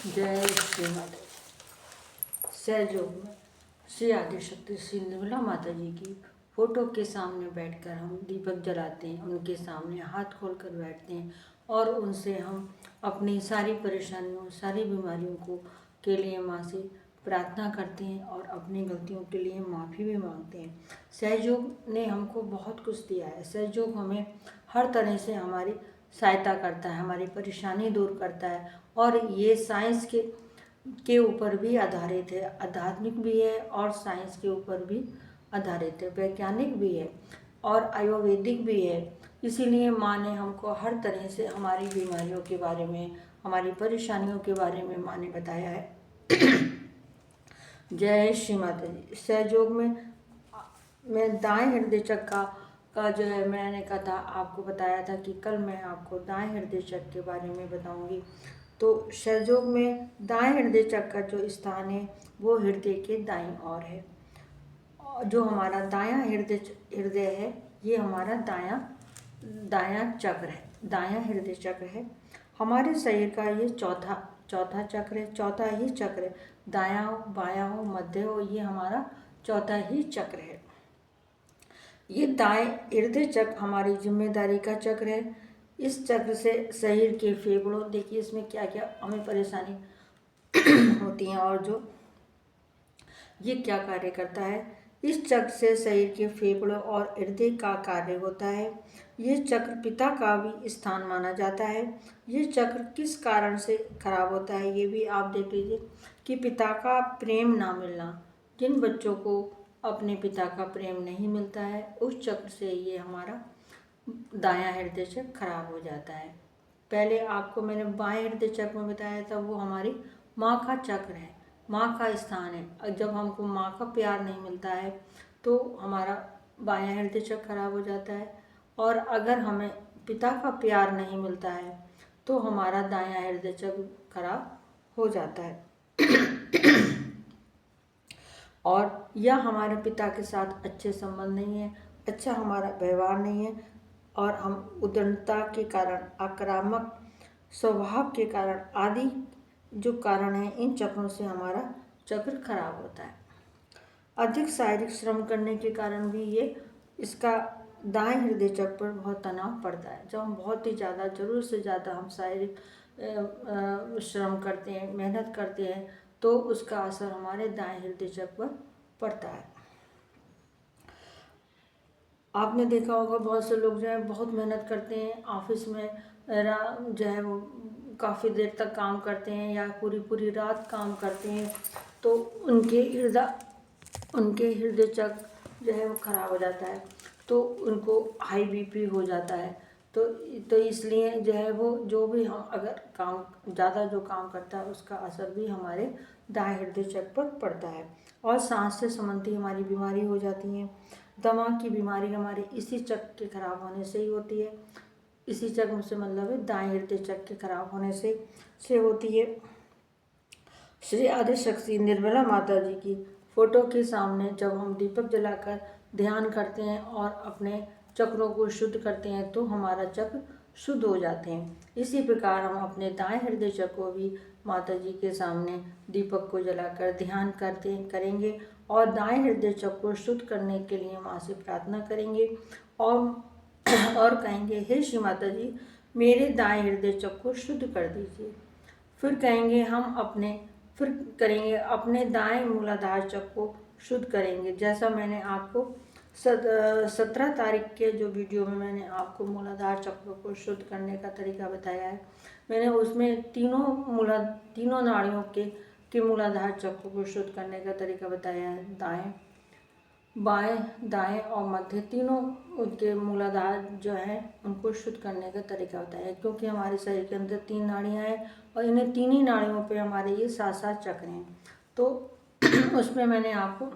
जय श्री माता। सहयोग में श्री आदिशक्ति श्री निर्मला माता जी की फोटो के सामने बैठकर हम दीपक जलाते हैं, उनके सामने हाथ खोलकर बैठते हैं और उनसे हम अपनी सारी परेशानियों, सारी बीमारियों को के लिए माँ से प्रार्थना करते हैं और अपनी गलतियों के लिए माफ़ी भी मांगते हैं। सहयोग ने हमको बहुत कुछ दिया है। सहयोग हमें हर तरह से हमारी सहायता करता है, हमारी परेशानी दूर करता है और ये साइंस के ऊपर भी आधारित है, आध्यात्मिक भी है और साइंस के ऊपर भी आधारित है, वैज्ञानिक भी है और आयुर्वेदिक भी है। इसीलिए माँ ने हमको हर तरह से हमारी बीमारियों के बारे में, हमारी परेशानियों के बारे में माँ ने बताया है। जय श्री माता जी। सहयोग में मैं दाएं हृदय चक्र का जो है, मैंने कहा था आपको बताया था कि कल मैं आपको दाएं हृदय चक्र के बारे में बताऊंगी। तो सहयोग में दाएं हृदय चक्र का जो स्थान है वो हृदय के दाईं ओर है। जो हमारा दायां हृदय है ये हमारा दायां चक्र है, दायां हृदय चक्र है। हमारे शरीर का ये चौथा चक्र है, चौथा ही चक्र है। दायां हो, बायां हो, मध्य हो, ये हमारा चौथा ही चक्र है। ये दाएं हृदय चक्र हमारी जिम्मेदारी का चक्र है। इस चक्र से शरीर के फेफड़ों, देखिए इसमें क्या क्या हमें परेशानी होती हैं और जो ये क्या कार्य करता है। इस चक्र से शरीर के फेफड़ों और हृदय का कार्य होता है। ये चक्र पिता का भी स्थान माना जाता है। ये चक्र किस कारण से खराब होता है ये भी आप देख लीजिए कि पिता का प्रेम ना मिलना। जिन बच्चों को अपने पिता का प्रेम नहीं मिलता है उस चक्र से ये हमारा दायां हृदय चक्र खराब हो जाता है। पहले आपको मैंने बाएं हृदय चक्र में बताया था, वो हमारी माँ का चक्र है, माँ का स्थान है। जब हमको माँ का प्यार नहीं मिलता है तो हमारा बायां हृदय चक्र खराब हो जाता है और अगर हमें पिता का प्यार नहीं मिलता है तो हमारा दायां हृदय चक्र खराब हो जाता है। और यह हमारे पिता के साथ अच्छे संबंध नहीं है, अच्छा हमारा व्यवहार नहीं है और हम उद्दंडता के कारण, आक्रामक स्वभाव के कारण आदि जो कारण है, इन चक्रों से हमारा चक्र खराब होता है। अधिक शारीरिक श्रम करने के कारण भी ये इसका दाएं हृदय चक्र पर बहुत तनाव पड़ता है। जब हम बहुत ही ज़्यादा, ज़रूरत से ज़्यादा हम शारीरिक श्रम करते हैं, मेहनत करते हैं तो उसका असर हमारे दाएं हृदय चक्र पर पड़ता है। आपने देखा होगा बहुत से लोग जो है बहुत मेहनत करते हैं, ऑफिस में जो है वो काफ़ी देर तक काम करते हैं या पूरी पूरी रात काम करते हैं तो उनके हृदय चक्र जो है वो खराब हो जाता है, तो उनको हाई बीपी हो जाता है। तो इसलिए जो है वो जो भी हम अगर काम ज़्यादा जो काम करता है उसका असर भी हमारे दाएं हृदय चक्र पर पड़ता है। और सांस से संबंधी हमारी बीमारी हो जाती है। दिमाग की बीमारी हमारे इसी चक्र के खराब होने से ही होती है। इसी चक्र से मतलब है दाएं हृदय चक्र के खराब होने से होती है। श्री आदिशक्ति निर्मला माता जी की फोटो के सामने जब हम दीपक जलाकर ध्यान करते हैं और अपने चक्रों को शुद्ध करते हैं तो हमारा चक्र शुद्ध हो जाते हैं। इसी प्रकार हम अपने दाएं हृदय चक्र को भी माता जी के सामने दीपक को जलाकर ध्यान करेंगे और दाएं हृदय चक्र को शुद्ध करने के लिए माँ से प्रार्थना करेंगे और कहेंगे, हे श्री माता जी मेरे दाएं हृदय चक्र को शुद्ध कर दीजिए। फिर करेंगे अपने दाएं मूलाधार चक्र को शुद्ध करेंगे। जैसा मैंने आपको 17 तारीख के जो वीडियो में मैंने आपको मूलाधार चक्र को शुद्ध करने का तरीका बताया है, मैंने उसमें तीनों नाड़ियों के मूलाधार चक्र को शुद्ध करने का तरीका बताया है। दाएं, बाएं, दाएं और मध्य तीनों उनके मूलाधार जो है उनको शुद्ध करने का तरीका बताया है। क्योंकि हमारे शरीर के अंदर 3 नाड़ियां हैं और इन्हें 3 ही नाड़ियों पे हमारे ये 7 चक्र हैं। तो उसमें मैंने आपको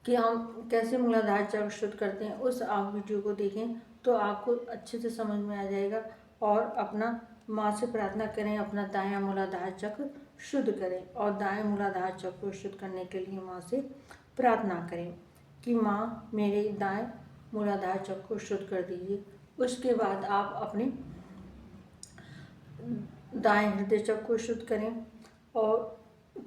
कि हम कैसे मूलाधार चक्र शुद्ध करते हैं उस आप वीडियो को देखें तो आपको अच्छे से समझ में आ जाएगा। और अपना माँ से प्रार्थना करें, अपना दायां मूलाधार चक्र शुद्ध करें और दाएं मूलाधार चक्र को शुद्ध करने के लिए माँ से प्रार्थना करें कि माँ मेरे दाएं मूलाधार चक्र को शुद्ध कर दीजिए। उसके बाद आप अपने दाएं हृदय चक्र को शुद्ध करें और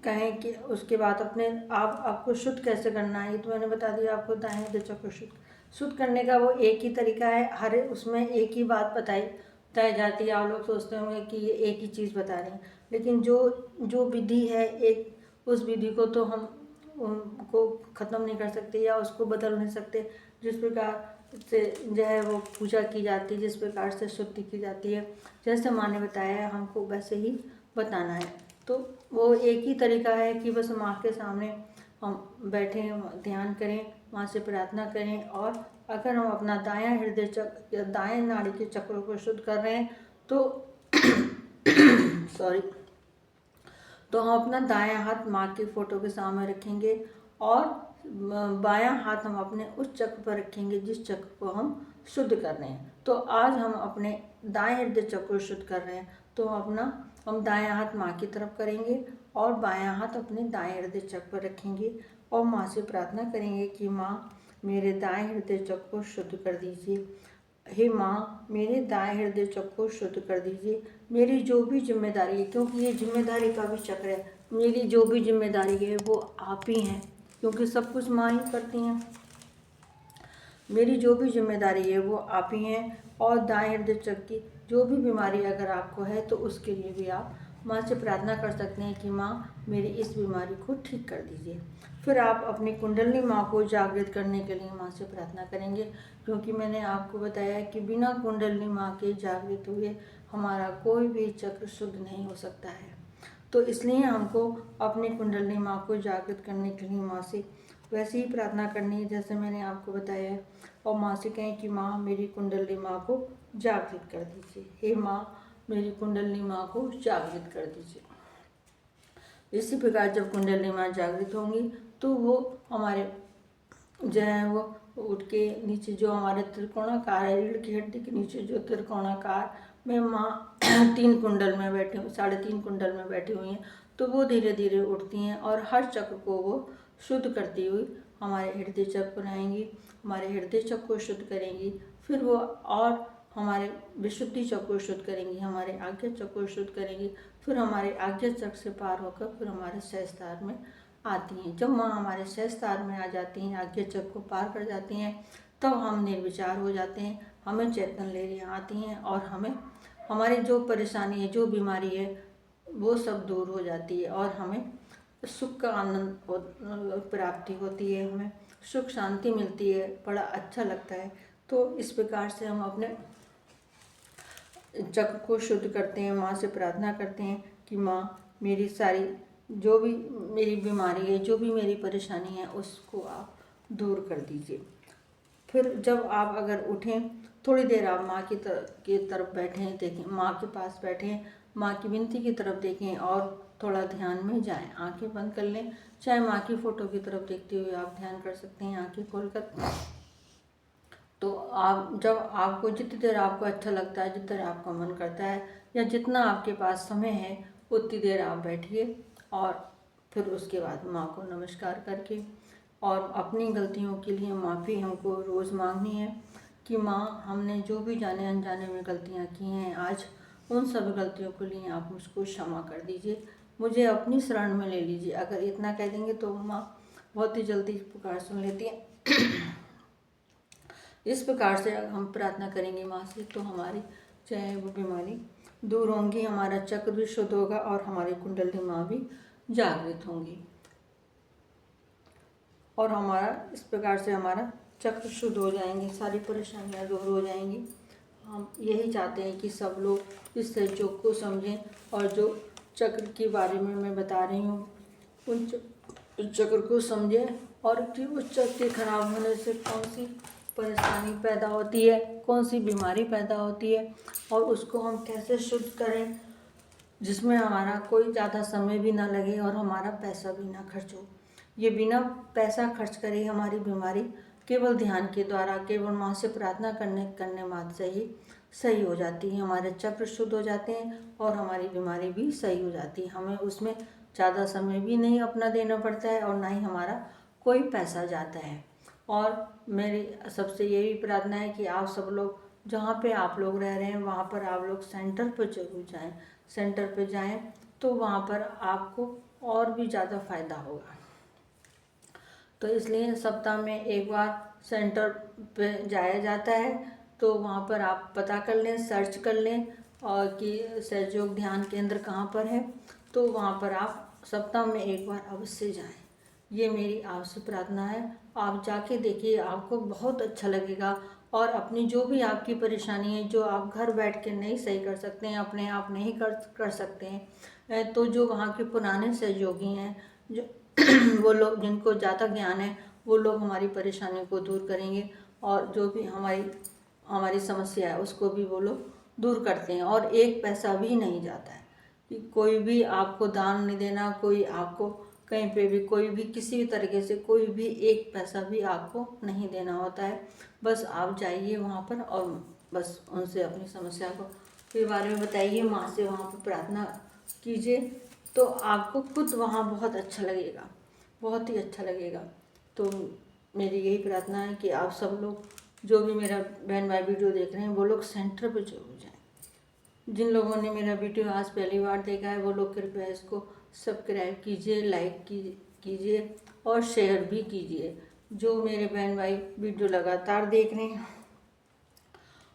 कहें कि उसके बाद अपने आपको शुद्ध कैसे करना है, ये तो मैंने बता दिया आपको। दाएं हृदय चक्र को शुद्ध करने का वो एक ही तरीका है, हर उसमें एक ही बात बताई जाती है। आप लोग सोचते होंगे कि ये एक ही चीज़ बता रहे हैं, लेकिन जो विधि है एक, उस विधि को तो हम उनको ख़त्म नहीं कर सकते या उसको बदल नहीं सकते। जिस प्रकार से जो है वो पूजा की जाती है, जिस प्रकार से शुद्धि की जाती है, जैसे माँ ने बताया है हमको वैसे ही बताना है। तो वो एक ही तरीका है कि बस माँ के सामने हम बैठें, ध्यान करें, माँ से प्रार्थना करें। और अगर हम अपना दायां हृदय चक्र या दाएं नाड़ी के चक्रों को शुद्ध कर रहे हैं तो सॉरी, तो हम अपना दायां हाथ माँ की फ़ोटो के सामने रखेंगे और बायां हाथ हम अपने उस चक्र पर रखेंगे जिस चक्र को हम शुद्ध कर रहे हैं। तो आज हम अपने दाएं हृदय चक्र को शुद्ध कर रहे हैं, तो हम दायां हाथ माँ की तरफ करेंगे और बायां हाथ अपने दाएं हृदय चक्र पर रखेंगे और माँ से प्रार्थना करेंगे कि माँ मेरे दाएं हृदय चक्र को शुद्ध कर दीजिए। हे माँ मेरे दाएं हृदय चक्र को शुद्ध कर दीजिए। मेरी जो भी जिम्मेदारी है, क्योंकि ये जिम्मेदारी का भी चक्र है, मेरी जो भी जिम्मेदारी है वो आप ही हैं, क्योंकि सब कुछ माँ ही करती हैं। मेरी जो भी जिम्मेदारी है वो आप ही हैं। और दाएं हृदय चक्र की जो भी बीमारी अगर आपको है तो उसके लिए भी आप माँ से प्रार्थना कर सकते हैं कि माँ मेरी इस बीमारी को ठीक कर दीजिए। फिर आप अपनी कुंडलिनी माँ को जागृत करने के लिए माँ से प्रार्थना करेंगे, क्योंकि मैंने आपको बताया कि बिना कुंडलिनी माँ के जागृत हुए हमारा कोई भी चक्र शुद्ध नहीं हो सकता है। तो इसलिए हमको अपनी कुंडलिनी माँ को जागृत करने के लिए माँ से वैसे ही प्रार्थना करनी है जैसे मैंने आपको बताया है। और माँ से कहें कि माँ मेरी कुंडलिनी माँ को जागृत कर दीजिए। हे माँ मेरी कुंडलिनी माँ को जागृत कर दीजिए। इसी प्रकार जब कुंडलिनी माँ जागृत होंगी तो वो हमारे जो है वो उठ के नीचे जो हमारे त्रिकोणाकार है, रीढ़ की हड्डी के नीचे जो त्रिकोणाकार में माँ 3 कुंडल में बैठे 3.5 कुंडल में बैठी हुई हैं, तो वो धीरे धीरे उठती हैं और हर चक्र को वो शुद्ध करती हुई हमारे हृदय चक्र पर आएंगी, हमारे हृदय चक्र को शुद्ध करेंगी। फिर वो और हमारे विशुद्धि चक्र को शुद्ध करेंगी, हमारे आज्ञा चक्र को शुद्ध करेंगी। फिर हमारे आज्ञा चक्र से पार होकर फिर हमारे सहस्त्रार में आती हैं। जब माँ हमारे सहस्त्रार में आ जाती हैं, आज्ञा चक्र को पार कर जाती हैं, तब हम निर्विचार हो जाते हैं, हमें चैतन्य लहरियाँ आती हैं और हमें हमारी जो परेशानी है, जो बीमारी है, वो सब दूर हो जाती है और हमें सुख का आनंद प्राप्ति होती है, हमें सुख शांति मिलती है, बड़ा अच्छा लगता है। तो इस प्रकार से हम अपने चक्र को शुद्ध करते हैं, माँ से प्रार्थना करते हैं कि माँ मेरी सारी जो भी मेरी बीमारी है, जो भी मेरी परेशानी है, उसको आप दूर कर दीजिए। फिर जब आप अगर उठें, थोड़ी देर आप माँ की तरफ बैठें, देखें, माँ के पास बैठें, माँ की विनती की तरफ देखें और थोड़ा ध्यान में जाएं। आंखें बंद कर लें, चाहे माँ की फ़ोटो की तरफ देखते हुए आप ध्यान कर सकते हैं आंखें खोलकर। तो आप जब आपको जितनी देर आपको अच्छा लगता है, जितना देर आपका मन करता है या जितना आपके पास समय है, उतनी देर आप बैठिए और फिर उसके बाद माँ को नमस्कार करके और अपनी गलतियों के लिए माफ़ी हमको रोज़ मांगनी है कि माँ हमने जो भी जाने अनजाने में गलतियाँ की हैं, आज उन सब गलतियों के लिए आप मुझको क्षमा कर दीजिए, मुझे अपनी शरण में ले लीजिए। अगर इतना कह देंगे तो माँ बहुत ही जल्दी पुकार सुन लेती है। इस प्रकार से अगर हम प्रार्थना करेंगे माँ से तो हमारी चाहे वो बीमारी दूर होंगी, हमारा चक्र भी शुद्ध होगा और हमारी कुंडलिनी माँ भी जागृत होंगी और हमारा इस प्रकार से हमारा चक्र शुद्ध हो जाएंगे, सारी परेशानियाँ दूर हो जाएंगी। हम यही चाहते हैं कि सब लोग इस सहयोग को समझें और जो चक्र के बारे में मैं बता रही हूँ उन चक्र को समझें और कि उस चक्र के खराब होने से कौन सी परेशानी पैदा होती है, कौन सी बीमारी पैदा होती है और उसको हम कैसे शुद्ध करें जिसमें हमारा कोई ज़्यादा समय भी ना लगे और हमारा पैसा भी ना खर्च हो। ये बिना पैसा खर्च करे हमारी बीमारी केवल ध्यान के द्वारा, केवल माँ से प्रार्थना करने मात्र से ही सही हो जाती है। हमारे चक्र शुद्ध हो जाते हैं और हमारी बीमारी भी सही हो जाती है। हमें उसमें ज़्यादा समय भी नहीं अपना देना पड़ता है और ना ही हमारा कोई पैसा जाता है। और मेरी सबसे यही प्रार्थना है कि आप सब लोग जहाँ पे आप लोग रह रहे हैं वहाँ पर आप लोग सेंटर पर जरूर जाएं। सेंटर पे जाएं तो वहाँ पर आपको और भी ज़्यादा फ़ायदा होगा। तो इसलिए सप्ताह में एक बार सेंटर पे जाया जाता है। तो वहाँ पर आप पता कर लें, सर्च कर लें और कि सहयोग ध्यान केंद्र कहाँ पर है, तो वहाँ पर आप सप्ताह में एक बार अवश्य जाएं। ये मेरी आपसे प्रार्थना है। आप जाके देखिए, आपको बहुत अच्छा लगेगा और अपनी जो भी आपकी परेशानी है, जो आप घर बैठ के नहीं सही कर सकते हैं, अपने आप नहीं कर सकते हैं, तो जो वहाँ के पुराने सहयोगी हैं, जो वो लोग जिनको ज़्यादा ज्ञान है, वो लोग हमारी परेशानी को दूर करेंगे और जो भी हमारी समस्या है उसको भी वो लोग दूर करते हैं। और एक पैसा भी नहीं जाता है कि कोई भी आपको दान नहीं देना, कोई आपको कहीं पे भी कोई भी किसी भी तरीके से कोई भी एक पैसा भी आपको नहीं देना होता है। बस आप जाइए वहाँ पर और बस उनसे अपनी समस्या के बारे में बताइए, माँ से वहाँ पर प्रार्थना कीजिए, तो आपको खुद वहाँ बहुत अच्छा लगेगा, बहुत ही अच्छा लगेगा। तो मेरी यही प्रार्थना है कि आप सब लोग जो भी मेरा बहन भाई वीडियो देख रहे हैं वो लोग सेंटर पर जरूर जाएं। जिन लोगों ने मेरा वीडियो आज पहली बार देखा है वो लोग कृपया इसको सब्सक्राइब कीजिए, लाइक कीजिए और शेयर भी कीजिए। जो मेरे बहन भाई वीडियो लगातार देख रहे हैं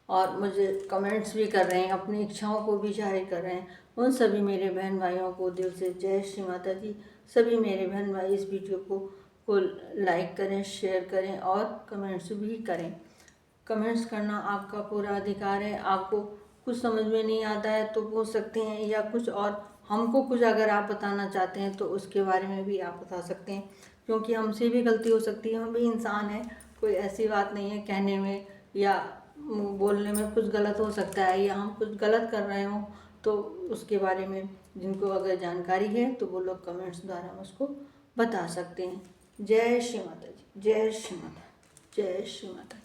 और मुझे कमेंट्स भी कर रहे हैं, अपनी इच्छाओं को भी जाहिर कर रहे हैं, उन सभी मेरे बहन भाइयों को दिल से जय श्री माता जी। सभी मेरे बहन भाई इस वीडियो को लाइक करें, शेयर करें और कमेंट्स भी करें। कमेंट्स करना आपका पूरा अधिकार है। आपको कुछ समझ में नहीं आता है तो पूछ सकते हैं, या कुछ और हमको कुछ अगर आप बताना चाहते हैं तो उसके बारे में भी आप बता सकते हैं, क्योंकि हमसे भी गलती हो सकती है, हम भी इंसान हैं। कोई ऐसी बात नहीं है, कहने में या बोलने में कुछ गलत हो सकता है या हम कुछ गलत कर रहे हों, तो उसके बारे में जिनको अगर जानकारी है तो वो लोग कमेंट्स द्वारा उसको बता सकते हैं। जय श्री माता जी, जय श्री माता, जय श्री माता।